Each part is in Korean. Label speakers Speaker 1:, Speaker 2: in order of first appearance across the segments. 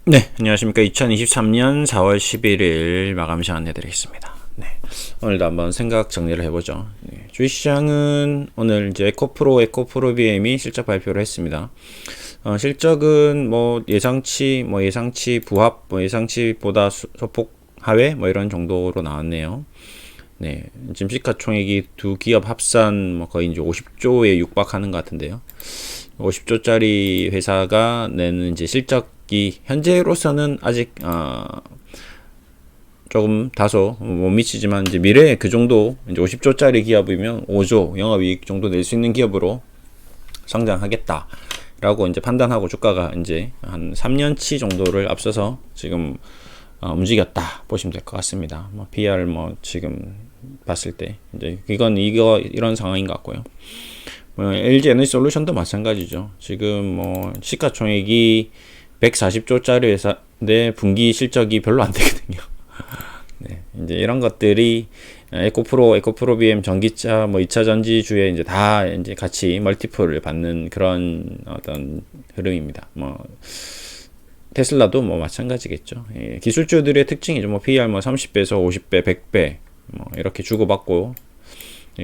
Speaker 1: 네, 안녕하십니까. 2023년 4월 11일 마감 시간 내드리겠습니다. 네, 오늘도 한번 생각 정리를 해보죠. 네, 주식시장은 오늘 이제 에코프로 BM이 실적 발표를 했습니다. 실적은 예상치 부합, 예상치보다 소폭 하회, 이런 정도로 나왔네요. 네, 지금 시가총액이 두 기업 합산 거의 이제 50조에 육박하는 것 같은데요. 50조짜리 회사가 내는 이제 실적이 현재로서는 아직 조금 다소 못 미치지만 이제 미래에 그 정도 이제 50조짜리 기업이면 5조 영업이익 정도 낼 수 있는 기업으로 성장하겠다라고 이제 판단하고 주가가 이제 한 3년치 정도를 앞서서 지금 움직였다 보시면 될 것 같습니다. PR 지금 봤을 때 이제 이런 상황인 것 같고요. LG 에너지솔루션도 마찬가지죠. 지금 시가총액이 140조짜리 회사인데 분기 실적이 별로 안 되거든요. 네, 이제 이런 것들이 에코프로 BM 전기차 2차 전지주에 이제 다 이제 같이 멀티플을 받는 그런 어떤 흐름입니다. 테슬라도 마찬가지겠죠. 예, 기술주들의 특징이죠. PR 30배에서 50배, 100배 이렇게 주고받고,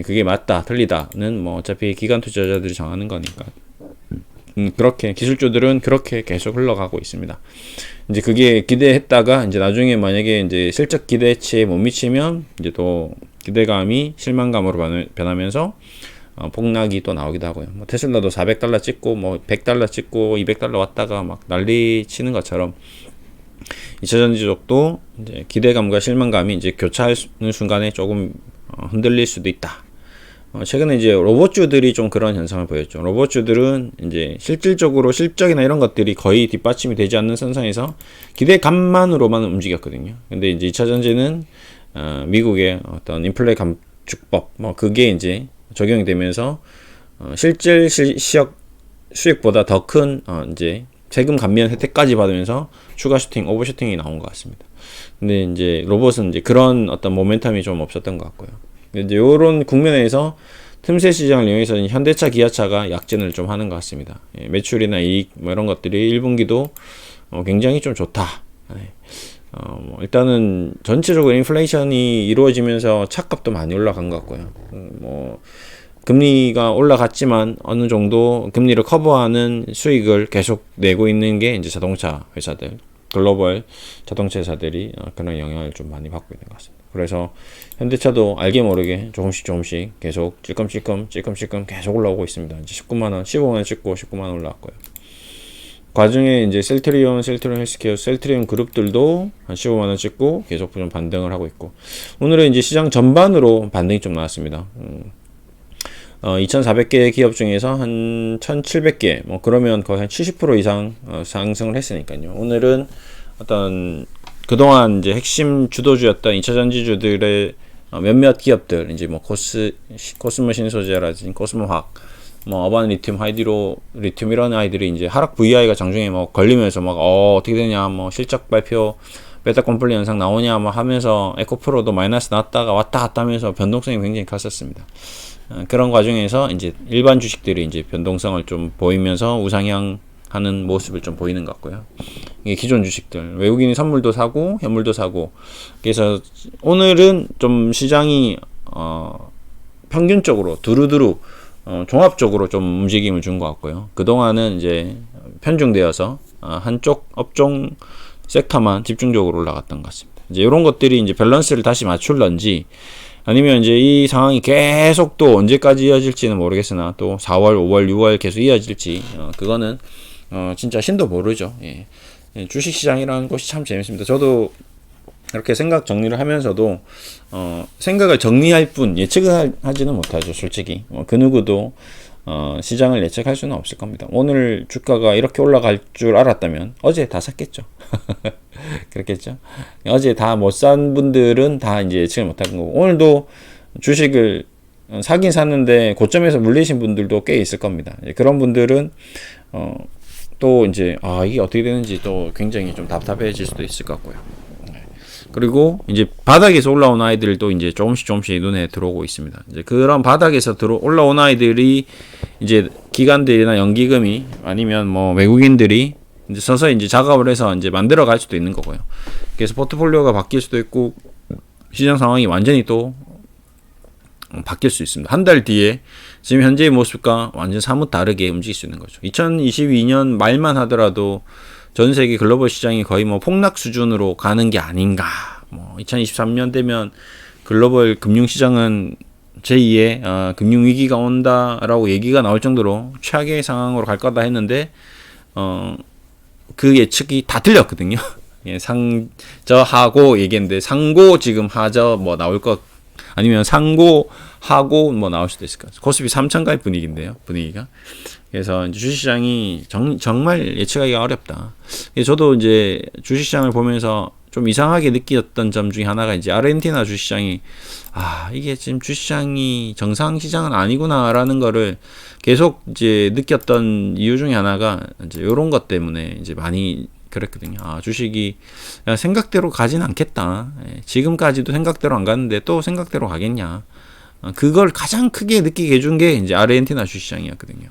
Speaker 1: 그게 맞다, 틀리다는 어차피 기관 투자자들이 정하는 거니까. 그렇게 기술주들은 그렇게 계속 흘러가고 있습니다. 이제 그게 기대했다가 이제 나중에 만약에 이제 실적 기대치에 못 미치면 이제 또 기대감이 실망감으로 변하면서 폭락이 또 나오기도 하고요. 테슬라도 $400 찍고 $100 찍고 $200 왔다가 막 난리 치는 것처럼 2차 전지적도 이제 기대감과 실망감이 이제 교차하는 순간에 조금 흔들릴 수도 있다. 최근에 이제 로봇주들이 좀 그런 현상을 보였죠. 로봇주들은 이제 실질적으로 실적이나 이런 것들이 거의 뒷받침이 되지 않는 선상에서 기대감만으로만 움직였거든요. 근데 이제 2차 전지는 미국의 어떤 인플레 감축법 그게 이제 적용이 되면서 실질 수익보다 더 큰 이제 세금 감면 혜택까지 받으면서 추가 오버슈팅이 나온 것 같습니다. 근데 이제 로봇은 이제 그런 어떤 모멘텀이 좀 없었던 것 같고요. 이제 요런 국면에서 틈새 시장을 이용해서 현대차, 기아차가 약진을 좀 하는 것 같습니다. 예, 매출이나 이익 이런 것들이 1분기도 굉장히 좀 좋다. 예. 일단은 전체적으로 인플레이션이 이루어지면서 차값도 많이 올라간 것 같고요. 금리가 올라갔지만 어느 정도 금리를 커버하는 수익을 계속 내고 있는 게 이제 자동차 회사들, 글로벌 자동차 회사들이 그런 영향을 좀 많이 받고 있는 것 같습니다. 그래서 현대차도 알게 모르게 조금씩 계속 찔끔찔끔 계속 올라오고 있습니다. 이제 19만원, 15만원 찍고 19만원 올라왔고요. 과중에 이제 셀트리온 헬스케어, 셀트리온 그룹들도 한 15만원 찍고 계속 좀 반등을 하고 있고, 오늘은 이제 시장 전반으로 반등이 좀 나왔습니다. 2,400개 기업 중에서 한 1,700개, 그러면 거의 한 70% 이상 상승을 했으니까요. 오늘은 어떤 그동안 이제 핵심 주도주였던 2차 전지주들의 몇몇 기업들, 이제 코스모 신소재라든지 코스모화학, 어반 리튬, 하이드로 리튬 이런 아이들이 이제 하락 VI가 장중에 걸리면서 어떻게 되냐, 실적 발표 베타 컴플리 현상 나오냐 하면서 에코프로도 마이너스 났다가 왔다 갔다 하면서 변동성이 굉장히 컸었습니다. 그런 과정에서 이제 일반 주식들이 이제 변동성을 좀 보이면서 우상향하는 모습을 좀 보이는 것 같고요. 이게 기존 주식들, 외국인이 선물도 사고 현물도 사고, 그래서 오늘은 좀 시장이 평균적으로 두루두루 종합적으로 좀 움직임을 준 것 같고요. 그동안은 이제 편중되어서 한쪽 업종 섹터만 집중적으로 올라갔던 것 같습니다. 이제 이런 것들이 이제 밸런스를 다시 맞출런지, 아니면 이제 이 상황이 계속 또 언제까지 이어질지는 모르겠으나 또 4월, 5월, 6월 계속 이어질지 그거는 진짜 신도 모르죠. 예. 주식시장이라는 곳이 참 재밌습니다. 저도 이렇게 생각 정리를 하면서도 생각을 정리할 뿐 예측을 하지는 못하죠. 솔직히 그 누구도 시장을 예측할 수는 없을 겁니다. 오늘 주가가 이렇게 올라갈 줄 알았다면 어제 다 샀겠죠. 그렇겠죠. 어제 다 못 산 분들은 다 이제 예측을 못한 거고, 오늘도 주식을 사긴 샀는데 고점에서 물리신 분들도 꽤 있을 겁니다. 그런 분들은 또 이제 이게 어떻게 되는지 또 굉장히 좀 답답해질 수도 있을 것 같고요. 그리고 이제 바닥에서 올라온 아이들도 이제 조금씩 눈에 들어오고 있습니다. 이제 그런 바닥에서 올라온 아이들이 이제 기관들이나 연기금이 아니면 외국인들이 이제 서서히 이제 작업을 해서 이제 만들어 갈 수도 있는 거고요. 그래서 포트폴리오가 바뀔 수도 있고 시장 상황이 완전히 또 바뀔 수 있습니다. 한 달 뒤에 지금 현재의 모습과 완전 사뭇 다르게 움직일 수 있는 거죠. 2022년 말만 하더라도 전 세계 글로벌 시장이 거의 뭐 폭락 수준으로 가는 게 아닌가. 뭐 2023년 되면 글로벌 금융시장은 제2의 금융위기가 온다라고 얘기가 나올 정도로 최악의 상황으로 갈 거다 했는데 그 예측이 다 틀렸거든요. 예, 상저하고 얘기했는데 상고 지금 하저 뭐 나올 것 아니면 상고 하고 뭐 나올 수도 있을 것 같아요. 코스피 3천 가입 분위기인데요. 분위기가. 그래서 이제 주식시장이 정말 예측하기가 어렵다. 저도 이제 주식시장을 보면서 좀 이상하게 느꼈던 점 중에 하나가 이제 아르헨티나 주식시장이 이게 지금 주식시장이 정상 시장은 아니구나라는 거를 계속 이제 느꼈던 이유 중에 하나가 이제 이런 것 때문에 이제 많이 그랬거든요. 주식이 생각대로 가진 않겠다. 지금까지도 생각대로 안 갔는데 또 생각대로 가겠냐. 그걸 가장 크게 느끼게 해준 게 이제 아르헨티나 주식시장이었거든요.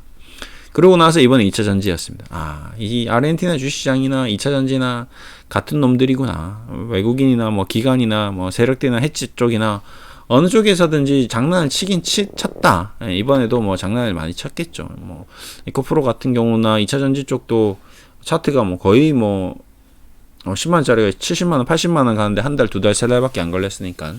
Speaker 1: 그러고 나서 이번에 2차 전지였습니다. 이 아르헨티나 주식시장이나 2차 전지나 같은 놈들이구나. 외국인이나 뭐 기관이나 뭐 세력들이나 헤지 쪽이나 어느 쪽에서든지 장난을 치긴 쳤다. 이번에도 뭐 장난을 많이 쳤겠죠. 뭐 이코프로 같은 경우나 2차 전지 쪽도 차트가 뭐 거의 뭐 10만원짜리가 70만원, 80만원 가는데 한 달, 두 달, 세 달밖에 안 걸렸으니까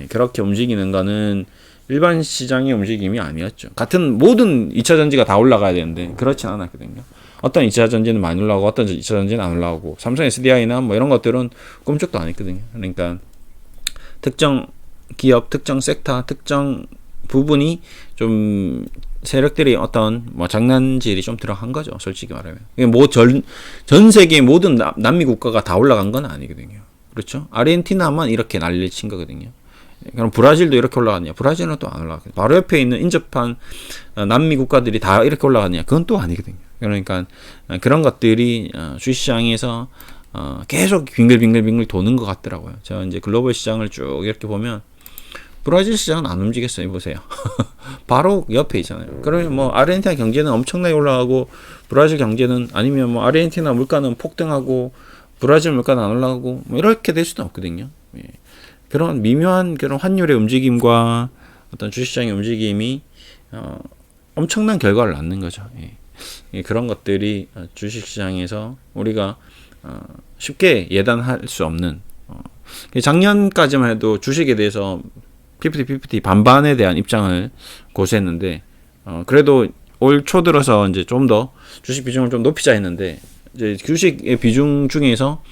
Speaker 1: 그렇게 움직이는 거는 일반 시장의 움직임이 아니었죠. 같은 모든 2차 전지가 다 올라가야 되는데 그렇진 않았거든요. 어떤 2차 전지는 많이 올라가고 어떤 2차 전지는 안 올라가고 삼성 SDI나 뭐 이런 것들은 꿈쩍도 안 했거든요. 그러니까 특정 기업, 특정 섹터, 특정 부분이 좀 세력들이 어떤 뭐 장난질이 좀 들어간 거죠. 솔직히 말하면. 뭐 전 세계 모든 남미 국가가 다 올라간 건 아니거든요. 그렇죠? 아르헨티나만 이렇게 난리를 친 거거든요. 그럼 브라질도 이렇게 올라갔냐? 브라질은 또 안 올라갔거든요. 바로 옆에 있는 인접한 남미 국가들이 다 이렇게 올라갔냐? 그건 또 아니거든요. 그러니까 그런 것들이 주식시장에서 계속 빙글빙글 도는 것 같더라고요. 제가 이제 글로벌 시장을 쭉 이렇게 보면 브라질 시장은 안 움직였어요. 보세요. 바로 옆에 있잖아요. 그러면 뭐 아르헨티나 경제는 엄청나게 올라가고 브라질 경제는 아니면 뭐 아르헨티나 물가는 폭등하고 브라질 물가는 안 올라가고 뭐 이렇게 될 수도 없거든요. 예. 그런 미묘한 그런 환율의 움직임과 어떤 주식시장의 움직임이 엄청난 결과를 낳는 거죠. 예. 그런 것들이 주식시장에서 우리가 쉽게 예단할 수 없는 작년까지만 해도 주식에 대해서 50-50 반반에 대한 입장을 고수했는데 그래도 올 초 들어서 이제 좀 더 주식 비중을 좀 높이자 했는데 이제 주식의 비중 중에서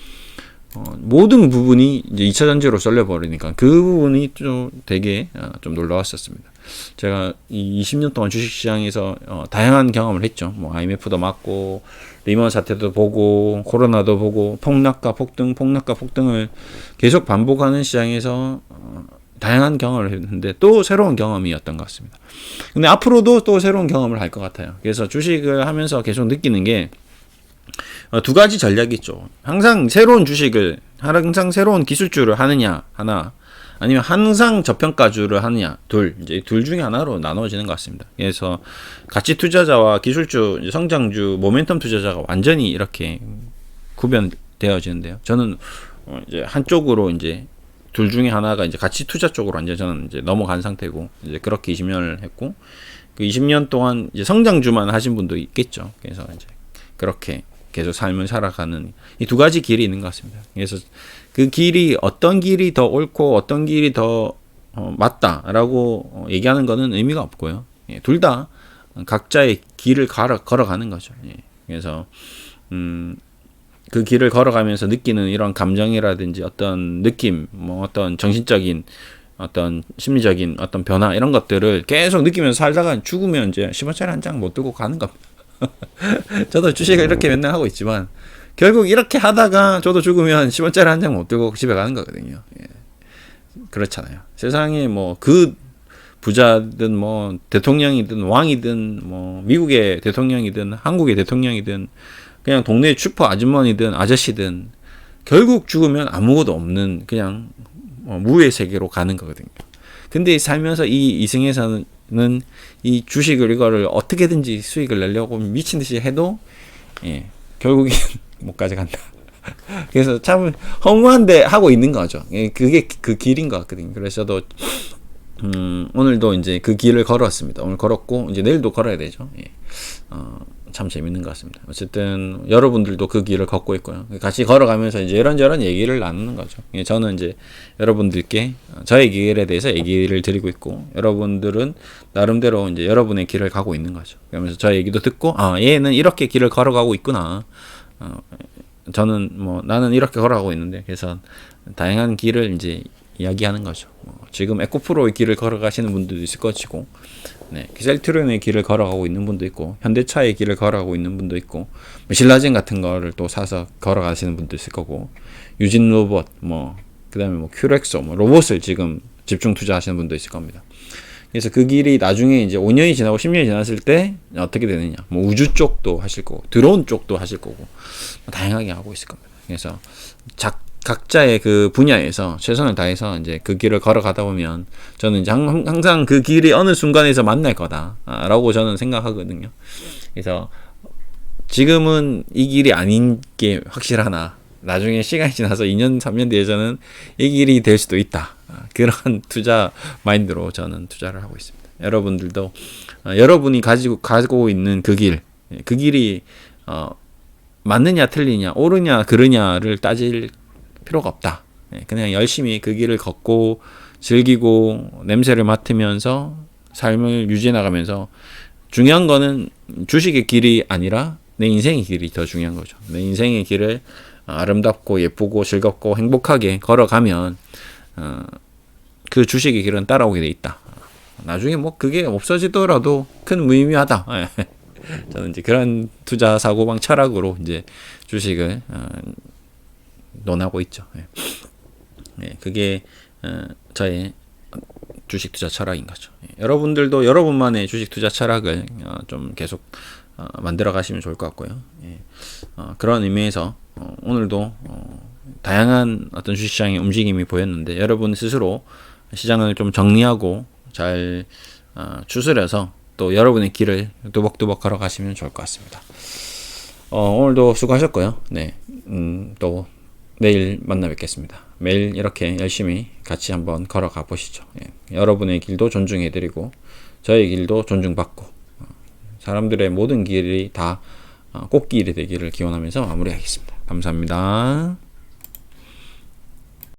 Speaker 1: 모든 부분이 이제 2차 전지로 쏠려 버리니까 그 부분이 좀 되게 좀 놀라웠었습니다. 제가 이 20년 동안 주식 시장에서 다양한 경험을 했죠. 뭐 IMF도 맞고 리먼 사태도 보고 코로나도 보고 폭락과 폭등을 계속 반복하는 시장에서 다양한 경험을 했는데 또 새로운 경험이었던 것 같습니다. 근데 앞으로도 또 새로운 경험을 할 것 같아요. 그래서 주식을 하면서 계속 느끼는 게 두 가지 전략이 있죠. 항상 새로운 주식을, 항상 새로운 기술주를 하느냐, 하나, 아니면 항상 저평가주를 하느냐, 이제 둘 중에 하나로 나눠지는 것 같습니다. 그래서 가치 투자자와 기술주, 성장주, 모멘텀 투자자가 완전히 이렇게 구별되어지는데요. 저는 이제 한쪽으로 이제 둘 중에 하나가 이제 가치 투자 쪽으로 완전 저는 이제 넘어간 상태고, 이제 그렇게 20년을 했고, 그 20년 동안 이제 성장주만 하신 분도 있겠죠. 그래서 이제 그렇게 계속 삶을 살아가는 이 두 가지 길이 있는 것 같습니다. 그래서 그 길이 어떤 길이 더 옳고 어떤 길이 더 맞다라고 얘기하는 거는 의미가 없고요. 예, 둘 다 각자의 길을 걸어가는 거죠. 예, 그래서 그 길을 걸어가면서 느끼는 이런 감정이라든지 어떤 느낌, 뭐 어떤 정신적인 어떤 심리적인 어떤 변화 이런 것들을 계속 느끼면서 살다가 죽으면 이제 10원짜리 한 장 못 들고 가는 겁니다. 저도 주식을 이렇게 맨날 하고 있지만 결국 이렇게 하다가 저도 죽으면 10원짜리 한 장 못 들고 집에 가는 거거든요. 예. 그렇잖아요. 세상에 뭐 그 부자든 뭐 대통령이든 왕이든 뭐 미국의 대통령이든 한국의 대통령이든 그냥 동네 슈퍼 아주머니든 아저씨든 결국 죽으면 아무것도 없는 그냥 무의 세계로 가는 거거든요. 근데 살면서 이 이승에서는 이 주식을 이거를 어떻게든지 수익을 내려고 미친 듯이 해도 예, 결국엔 못 가져간다. 그래서 참 허무한데 하고 있는 거죠. 그게 그 길인 것 같거든요. 그래서 저도 오늘도 이제 그 길을 걸었습니다. 오늘 걸었고 이제 내일도 걸어야 되죠. 예. 참 재밌는 것 같습니다. 어쨌든 여러분들도 그 길을 걷고 있고요. 같이 걸어가면서 이제 이런저런 얘기를 나누는 거죠. 예, 저는 이제 여러분들께 저의 길에 대해서 얘기를 드리고 있고, 여러분들은 나름대로 이제 여러분의 길을 가고 있는 거죠. 그러면서 저의 얘기도 듣고, 아, 얘는 이렇게 길을 걸어가고 있구나. 저는 뭐 나는 이렇게 걸어가고 있는데, 그래서 다양한 길을 이제 이야기하는 거죠. 지금 에코프로의 길을 걸어가시는 분들도 있을 것이고, 네, 셀트리온의 길을 걸어가고 있는 분도 있고, 현대차의 길을 걸어가고 있는 분도 있고, 신라젠 같은 거를 또 사서 걸어가시는 분도 있을 거고, 유진 로봇, 그다음에 큐렉소, 로봇을 지금 집중 투자하시는 분도 있을 겁니다. 그래서 그 길이 나중에 이제 5년이 지나고 10년이 지났을 때 어떻게 되느냐, 우주 쪽도 하실 거고, 드론 쪽도 하실 거고, 다양하게 하고 있을 겁니다. 그래서 각자의 그 분야에서 최선을 다해서 이제 그 길을 걸어가다 보면 저는 이제 항상 그 길이 어느 순간에서 만날 거다라고 저는 생각하거든요. 그래서 지금은 이 길이 아닌 게 확실하나 나중에 시간이 지나서 2년, 3년 뒤에서는 이 길이 될 수도 있다. 그런 투자 마인드로 저는 투자를 하고 있습니다. 여러분들도 여러분이 가지고 있는 그 길이 맞느냐 틀리냐 옳으냐 그르냐를 따질 필요가 없다. 그냥 열심히 그 길을 걷고 즐기고 냄새를 맡으면서 삶을 유지해 나가면서, 중요한 거는 주식의 길이 아니라 내 인생의 길이 더 중요한 거죠. 내 인생의 길을 아름답고 예쁘고 즐겁고 행복하게 걸어가면 그 주식의 길은 따라오게 돼 있다. 나중에 그게 없어지더라도 큰 무의미하다. 저는 이제 그런 투자 사고방 철학으로 이제 주식을 논하고 있죠. 그게 저의 주식 투자 철학인 거죠. 여러분들도 여러분만의 주식 투자 철학을 좀 계속 만들어 가시면 좋을 것 같고요. 그런 의미에서 오늘도 다양한 어떤 주식시장의 움직임이 보였는데, 여러분 스스로 시장을 좀 정리하고 잘 추스려서 또 여러분의 길을 뚜벅뚜벅 걸어가시면 좋을 것 같습니다. 오늘도 수고하셨고요. 네, 또 내일 만나 뵙겠습니다. 매일 이렇게 열심히 같이 한번 걸어가 보시죠. 여러분의 길도 존중해드리고 저의 길도 존중받고 사람들의 모든 길이 다 꽃길이 되기를 기원하면서 마무리하겠습니다. 감사합니다.